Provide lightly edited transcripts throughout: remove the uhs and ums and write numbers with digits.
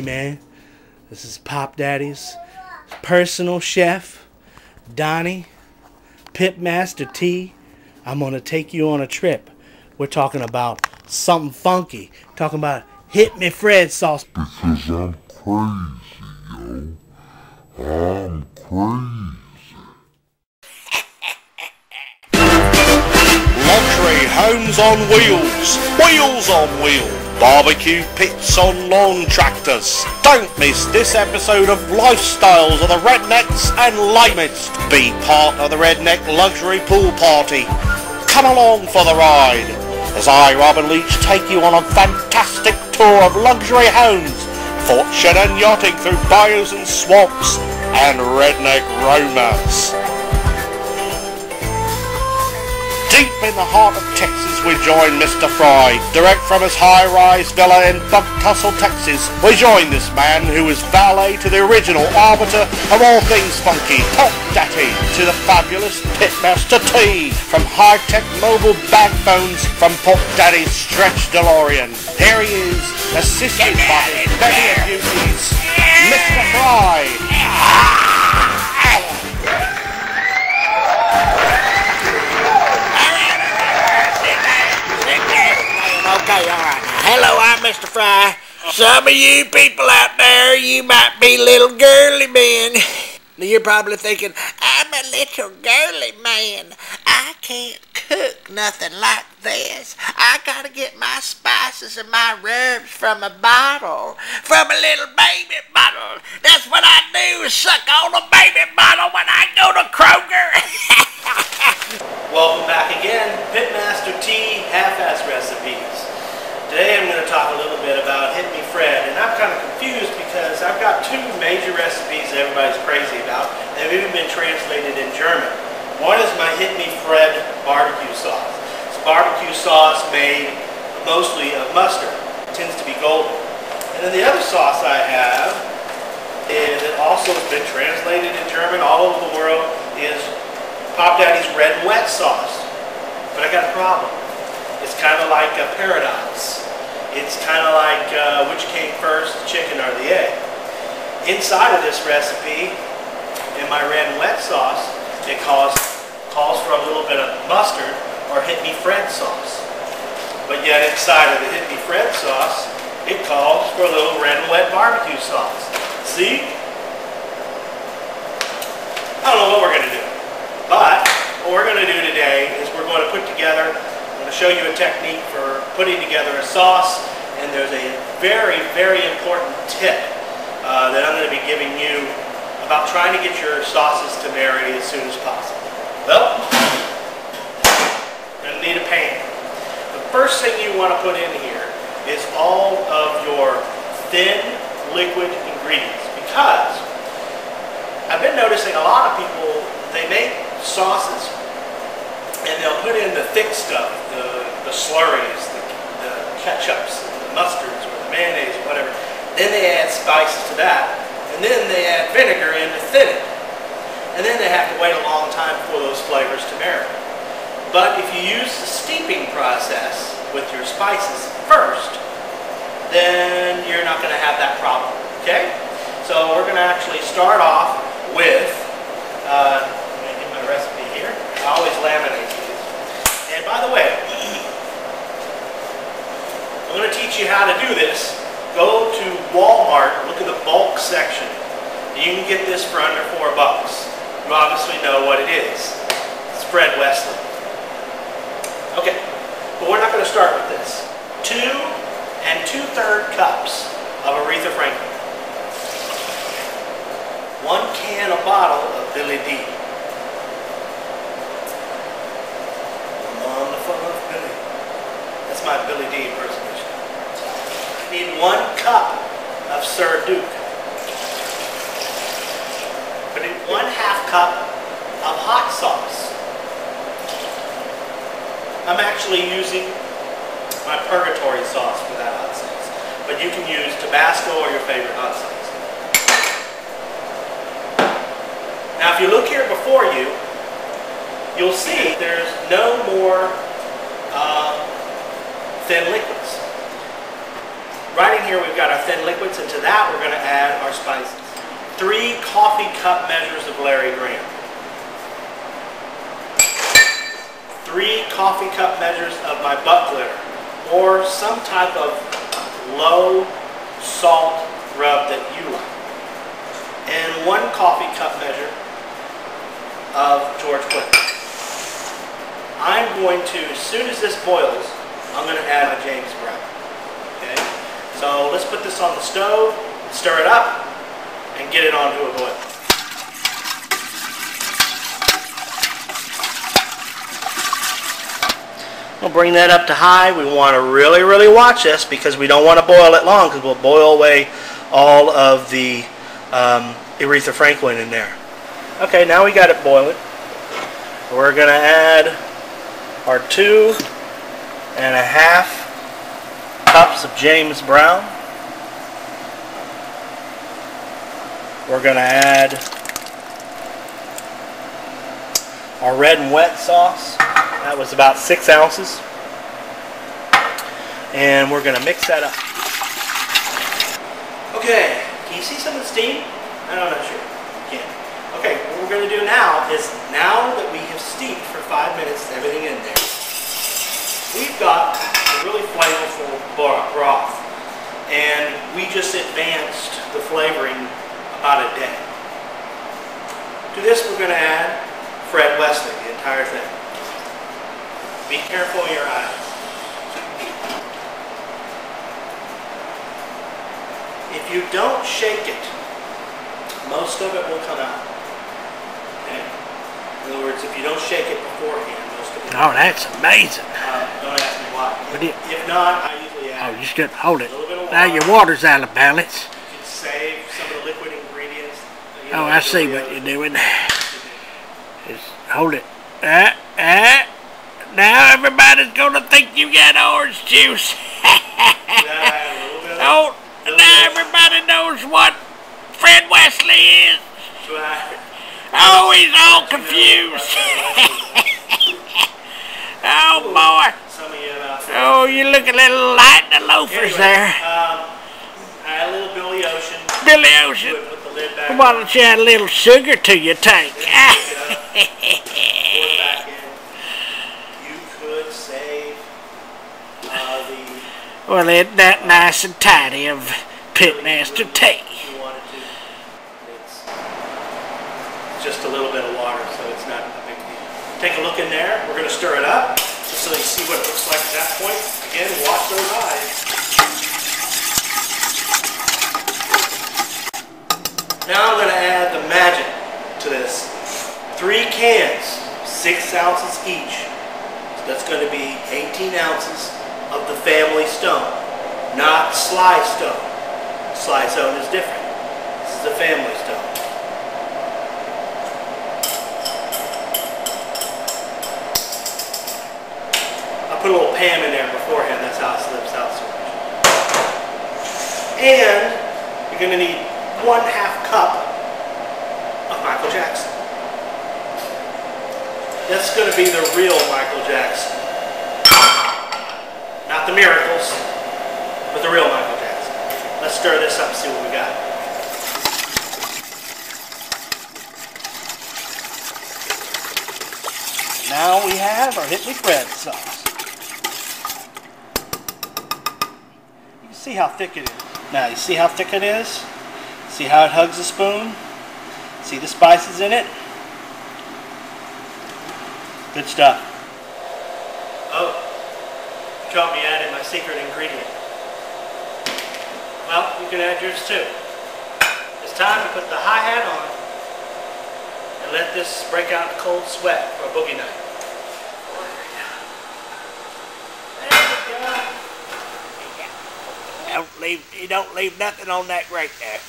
man. This is Pop Daddy's personal chef, Donnie, Pitmaster T. I'm going to take you on a trip. We're talking about something funky. Talking about Hit Me Fred sauce. Because I'm crazy, yo. I'm crazy. Luxury homes on wheels, wheels on wheels, barbecue pits on lawn tractors. Don't miss this episode of Lifestyles of the Rednecks and Limits. Be part of the Redneck Luxury Pool Party. Come along for the ride as I, Robin Leach, take you on a fantastic tour of luxury homes, fortune and yachting through bayous and swamps, and redneck romance. Deep in the heart of Texas, we join Mr. Fry. Direct from his high-rise villa in Bug Tussle, Texas, we join this man who is valet to the original arbiter of all things funky, Pop Daddy, to the fabulous Pitmaster T, from high-tech mobile bag phones from Pop Daddy's stretch DeLorean. Here he is, assisted by his bevy of beauties, Mr. Fry. Okay, alright. Hello, I'm Mr. Fry. Some of you people out there, you might be little girly men. You're probably thinking, I'm a little girly man. I can't cook nothing like this. I gotta get my spices and my rubs from a bottle. From a little baby bottle. That's what I do, is suck on a baby bottle when I go to Kroger. Welcome back again, Pitmaster T Half-Ass Recipes. Today I'm going to talk a little bit about Hit Me Fred, and I'm kind of confused because I've got two major recipes that everybody's crazy about. They've even been translated in German. One is my Hit Me Fred barbecue sauce. It's barbecue sauce made mostly of mustard. It tends to be golden. And then the other sauce I have is, it also has been translated in German all over the world, is Pop Daddy's Red and Wet sauce. But I got a problem. It's kind of like a paradox. It's kind of like which came first, the chicken or the egg. Inside of this recipe, in my Red and Wet sauce, it calls for a little bit of mustard or Hit Me Fred sauce. But yet inside of the Hit Me Fred sauce, it calls for a little Red and Wet barbecue sauce. See? I don't know what we're going to do. But what we're going to do today is we're going to put together, I'm going to show you a technique for putting together a sauce, and there's a very, very important tip that I'm going to be giving you about trying to get your sauces to marinate as soon as possible. Well, you're going to need a pan. The first thing you want to put in here is all of your thin liquid ingredients, because I've been noticing a lot of people, they make sauces and they'll put in the thick stuff, the slurries, the ketchups, the mustards, or the mayonnaise, or whatever. Then they add spices to that, and then they add vinegar in to thin it. And then they have to wait a long time for those flavors to marinate. But if you use the steeping process with your spices first, then you're not going to have that problem, okay? So we're going to actually start off with, let me get my recipe here. I always laminate these. And by the way, I'm going to teach you how to do this. Go to Walmart, look at the bulk section. You can get this for under $4. You obviously know what it is. It's Fred Wesley. Okay, but we're not going to start with this. 2 2/3 cups of Aretha Franklin. 1 can or bottle of Billy D. On the front of Billy. That's my Billy D impersonation. I need 1 cup of Sir Duke. I need 1/2 cup of hot sauce. I'm actually using my Purgatory sauce for that hot sauce, but you can use Tabasco or your favorite hot sauce. Now if you look here before you, you'll see there's no more thin liquids. Right in here we've got our thin liquids, and to that we're going to add our spices. 3 coffee cup measures of Larry Graham. 3 coffee cup measures of my butt glitter, or some type of low salt rub that you like. And 1 coffee cup measure of George Clinton. I'm going to, as soon as this boils, I'm going to add a James Brown. Okay? So let's put this on the stove, stir it up, and get it onto a boil. We'll bring that up to high. We want to really watch this because we don't want to boil it long, because we'll boil away all of the Aretha Franklin in there. Okay, now we got it boiling. We're going to add our 2½ cups of James Brown. We're going to add our red and wet sauce. That was about 6 ounces. And we're going to mix that up. Okay, can you see some of the steam? I'm not sure. You can. Okay, what we're going to do now is, now that we have steeped for 5 minutes, everything in there, we've got a really flavorful broth. And we just advanced the flavoring about a day. To this we're going to add Fred Wesley, the entire thing. Be careful in your eyes. If you don't shake it, most of it will come out. Okay? In other words, if you don't shake it beforehand, most of it will come out. Oh, that's amazing. Don't ask me why. If not, I usually add you just got to hold it. a little bit of Now water. your water's out of balance. You can save some of the liquid ingredients. Oh, I see what you're doing. Just hold it. Now everybody's gonna think you got orange juice. Oh, now everybody knows what Fred Wesley is. Oh, he's all confused. Oh boy. Oh, you look a little light in the loafers there. Add a little Billy Ocean. Billy Ocean. Put the lid back. Why don't you add a little sugar to your tank? Pour it back in. You could save Well, isn't that nice and tidy of Pitmaster T? if you wanted to. It's just a little bit of water, so it's not a big deal. Take a look in there. We're going to stir it up just so you see what it looks like at that point. Again, watch those eyes. Now I'm going to add the magic to this. 3 cans, 6 ounces each. So that's going to be 18 ounces of the family stone, not Sly Stone. Sly Stone is different. This is the family stone. I put a little Pam in there beforehand, that's how it slips out so much. And you're going to need 1/2 cup of Michael Jackson. That's going to be the real Michael Jackson. Not the miracles, but the real Michael Jackson. Let's stir this up and see what we got. Now we have our Hit Me Fred sauce. You can see how thick it is. Now you see how thick it is? See how it hugs the spoon? See the spices in it? Good stuff. Oh, you caught me adding my secret ingredient. Well, you can add yours too. It's time to put the hi-hat on and let this break out in a cold sweat for a boogie night. There we go. You don't leave nothing on that grate there.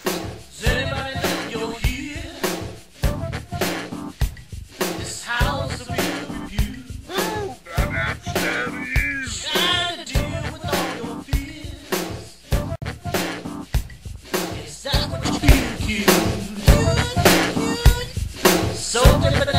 Does anybody know you're here? This house of review. Trying to deal with all your fears. Is that what you feel, cute? So different.